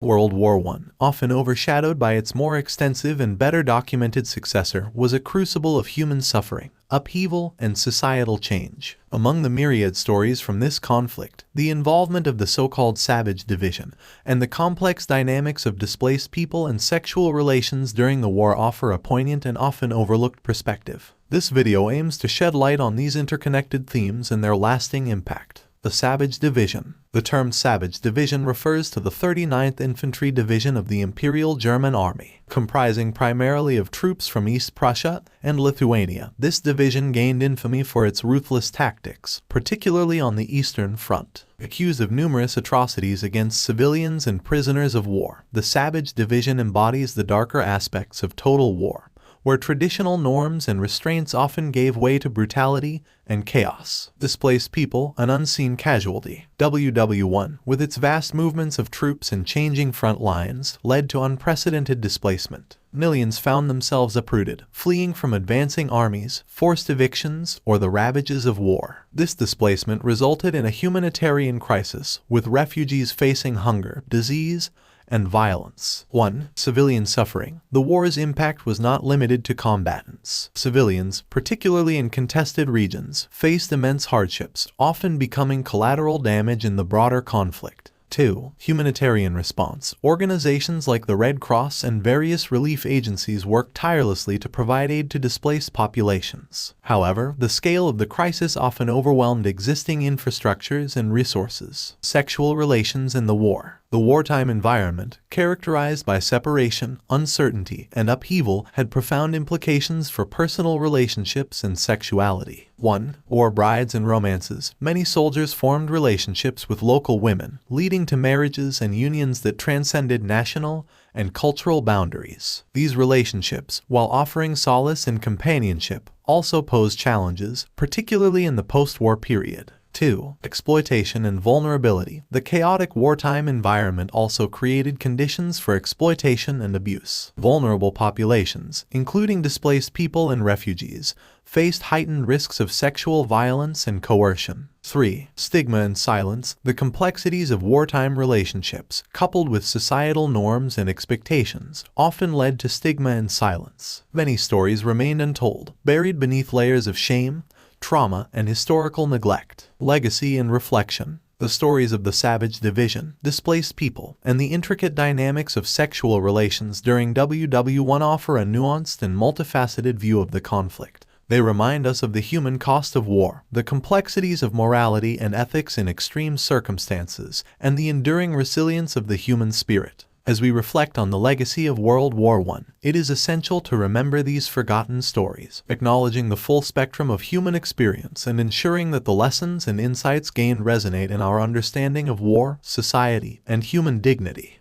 World War I, often overshadowed by its more extensive and better documented successor, was a crucible of human suffering, upheaval, and societal change. Among the myriad stories from this conflict, the involvement of the so-called Savage Division and the complex dynamics of displaced people and sexual relations during the war offer a poignant and often overlooked perspective. This video aims to shed light on these interconnected themes and their lasting impact. The Savage Division. The term Savage Division refers to the 39th Infantry Division of the Imperial German Army, comprising primarily of troops from East Prussia and Lithuania. This division gained infamy for its ruthless tactics, particularly on the Eastern Front. Accused of numerous atrocities against civilians and prisoners of war, the Savage Division embodies the darker aspects of total war, where traditional norms and restraints often gave way to brutality and chaos. Displaced people, an unseen casualty. WW1, with its vast movements of troops and changing front lines, led to unprecedented displacement. Millions found themselves uprooted, fleeing from advancing armies, forced evictions, or the ravages of war. This displacement resulted in a humanitarian crisis, with refugees facing hunger, disease, and violence. 1. Civilian suffering. The war's impact was not limited to combatants. Civilians, particularly in contested regions, faced immense hardships, often becoming collateral damage in the broader conflict. 2. Humanitarian response. Organizations like the Red Cross and various relief agencies worked tirelessly to provide aid to displaced populations. However, the scale of the crisis often overwhelmed existing infrastructures and resources. Sexual relations in the war. The wartime environment, characterized by separation, uncertainty, and upheaval, had profound implications for personal relationships and sexuality. 1. War brides and romances. Many soldiers formed relationships with local women, leading to marriages and unions that transcended national and cultural boundaries. These relationships, while offering solace and companionship, also posed challenges, particularly in the post-war period. 2. Exploitation and vulnerability. The chaotic wartime environment also created conditions for exploitation and abuse. Vulnerable populations, including displaced people and refugees, faced heightened risks of sexual violence and coercion. 3. Stigma and silence. The complexities of wartime relationships, coupled with societal norms and expectations, often led to stigma and silence. Many stories remained untold, buried beneath layers of shame, trauma, and historical neglect. Legacy and reflection. The stories of the Savage Division, displaced people, and the intricate dynamics of sexual relations during WW1 offer a nuanced and multifaceted view of the conflict. They remind us of the human cost of war, the complexities of morality and ethics in extreme circumstances, and the enduring resilience of the human spirit. As we reflect on the legacy of World War I, it is essential to remember these forgotten stories, acknowledging the full spectrum of human experience and ensuring that the lessons and insights gained resonate in our understanding of war, society, and human dignity.